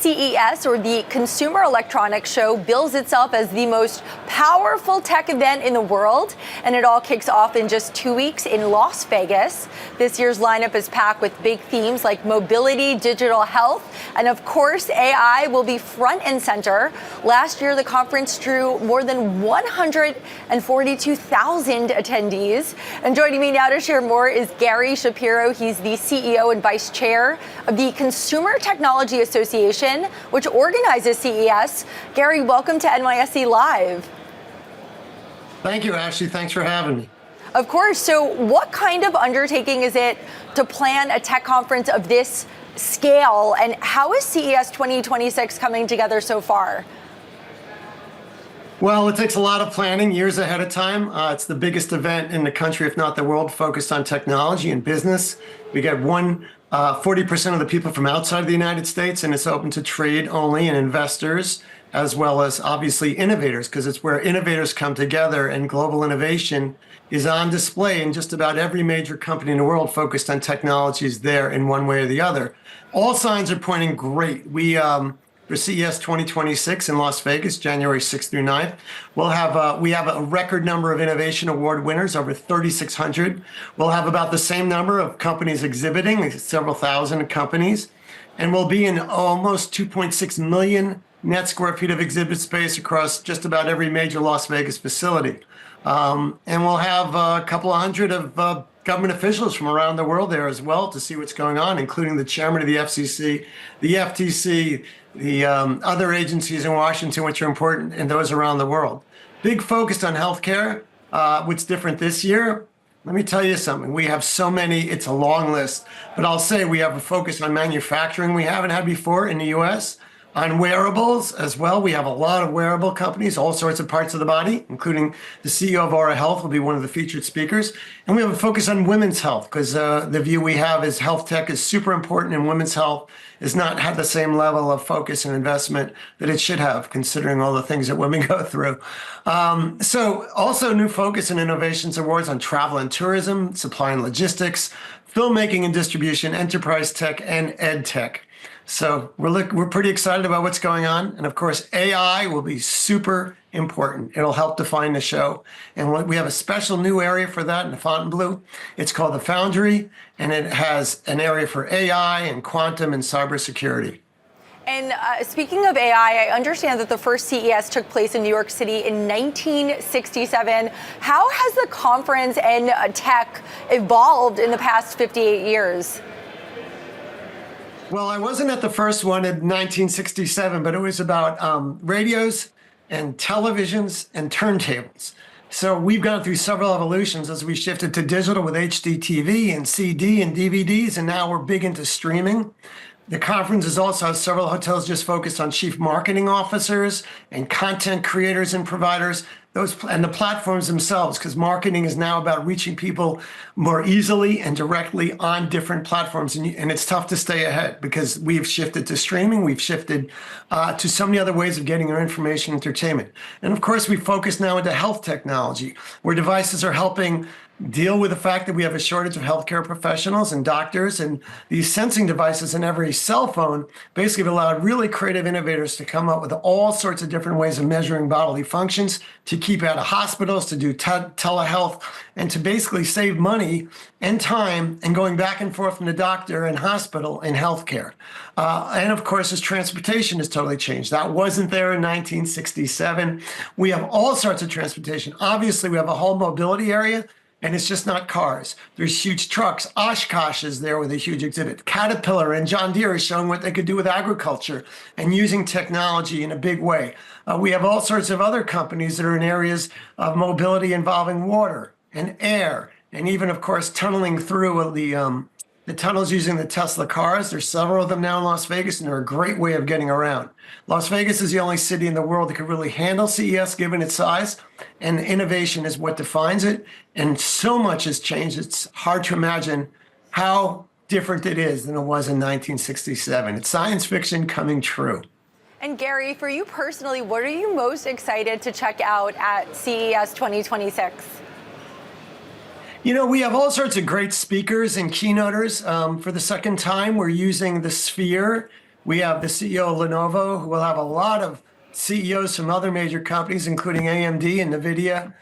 CES, or the Consumer Electronics Show, bills itself as the most powerful tech event in the world, and it all kicks off in just 2 weeks in Las Vegas. This year's lineup is packed with big themes like mobility, digital health, and of course, AI will be front and center. Last year, the conference drew more than 142,000 attendees. And joining me now to share more is Gary Shapiro. He's the CEO and Vice Chair of the Consumer Technology Association, which organizes CES. Gary, welcome to NYSE Live. Thank you, Ashley. Thanks for having me. Of course. So what kind of undertaking is it to plan a tech conference of this scale, and how is CES 2026 coming together so far? Well, it takes a lot of planning years ahead of time. It's the biggest event in the country, if not the world, focused on technology and business. We get 40% of the people from outside the United States, and it's open to trade only and investors, as well as obviously innovators, because it's where innovators come together, and global innovation is on display in just about every major company in the world focused on technologies there in one way or the other. All signs are pointing great. For CES 2026 in Las Vegas, January 6th through 9th, we have a record number of innovation award winners, over 3,600. We'll have about the same number of companies exhibiting, several thousand companies, and we'll be in almost 2.6 million net square feet of exhibit space across just about every major Las Vegas facility. And we'll have a couple of hundred of government officials from around the world there as well to see what's going on, including the chairman of the FCC, the FTC, the other agencies in Washington, which are important, and those around the world. Big focus on healthcare. What's different this year? Let me tell you something. We have so many, it's a long list, but I'll say we have a focus on manufacturing we haven't had before in the US. On wearables as well, we have a lot of wearable companies, all sorts of parts of the body, including the CEO of Aura Health will be one of the featured speakers. And we have a focus on women's health, because the view we have is health tech is super important, and women's health has not had the same level of focus and investment that it should have, considering all the things that women go through. So also new focus and innovations awards on travel and tourism, supply and logistics, filmmaking and distribution, enterprise tech, and ed tech. So we're pretty excited about what's going on. And of course, AI will be super important. It'll help define the show. And we have a special new area for that in the Fontainebleau. It's called the Foundry, and it has an area for AI and quantum and cybersecurity. And speaking of AI, I understand that the first CES took place in New York City in 1967. How has the conference and tech evolved in the past 58 years? Well, I wasn't at the first one in 1967, but it was about radios and televisions and turntables. So we've gone through several evolutions as we shifted to digital with HD TV and CD and DVDs, and now we're big into streaming. The conference is also has several hotels just focused on chief marketing officers and content creators and providers, and the platforms themselves, because marketing is now about reaching people more easily and directly on different platforms. And it's tough to stay ahead because we've shifted to streaming. We've shifted to so many other ways of getting our information and entertainment. And of course, we focus now into health technology, where devices are helping deal with the fact that we have a shortage of healthcare professionals and doctors, and these sensing devices in every cell phone basically have allowed really creative innovators to come up with all sorts of different ways of measuring bodily functions, to keep out of hospitals, to do telehealth, and to basically save money and time and going back and forth from the doctor and hospital and healthcare. And of course, as transportation has totally changed. That wasn't there in 1967. We have all sorts of transportation. Obviously, we have a whole mobility area, and it's just not cars. There's huge trucks. Oshkosh is there with a huge exhibit. Caterpillar and John Deere is showing what they could do with agriculture and using technology in a big way. We have all sorts of other companies that are in areas of mobility involving water and air, and even, of course, tunneling through the tunnels using the Tesla cars. There's several of them now in Las Vegas, and they're a great way of getting around. Las Vegas is the only city in the world that could really handle CES given its size, and innovation is what defines it. And so much has changed. It's hard to imagine how different it is than it was in 1967. It's science fiction coming true. And Gary, for you personally, what are you most excited to check out at CES 2026? You know, we have all sorts of great speakers and keynoters. For the second time, we're using the Sphere We have the CEO of Lenovo, who will have a lot of CEOs from other major companies, including AMD and NVIDIA,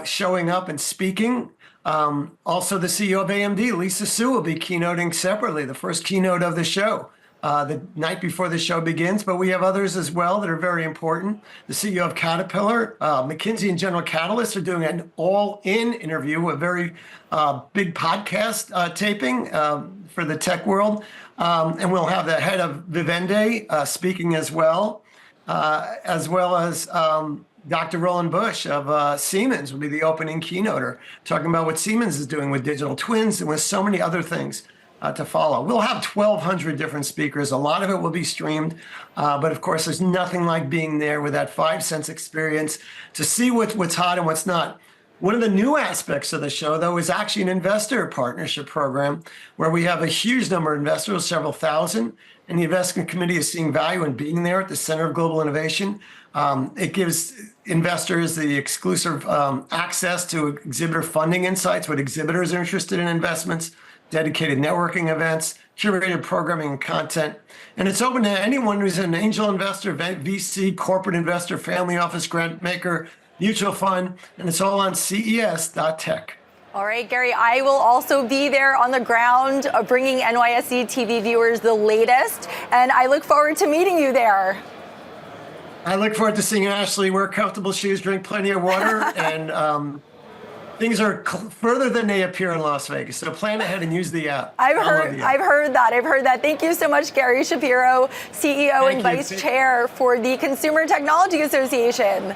showing up and speaking. Also, the CEO of AMD, Lisa Su, will be keynoting separately, the first keynote of the show, the night before the show begins. But we have others as well that are very important. The CEO of Caterpillar, McKinsey and General Catalyst are doing an all-in interview, a very big podcast taping for the tech world. And we'll have the head of Vivendi speaking as well as Dr. Roland Bush of Siemens will be the opening keynoter, talking about what Siemens is doing with digital twins and with so many other things to follow. We'll have 1,200 different speakers. A lot of it will be streamed, but of course, there's nothing like being there with that 5-sense experience to see what's hot and what's not. One of the new aspects of the show, though, is actually an investor partnership program where we have a huge number of investors, several thousand, and the investment committee is seeing value in being there at the center of global innovation. It gives investors the exclusive access to exhibitor funding insights, what exhibitors are interested in investments, dedicated networking events, curated programming and content. And it's open to anyone who's an angel investor, VC, corporate investor, family office, grant maker, mutual fund, and it's all on CES.tech. All right, Gary, I will also be there on the ground bringing NYSE TV viewers the latest, and I look forward to meeting you there. I look forward to seeing you, Ashley. Wear comfortable shoes, drink plenty of water, and things are further than they appear in Las Vegas. So plan ahead and use the app. I've heard that. Thank you so much, Gary Shapiro, CEO and Vice Chair for the Consumer Technology Association.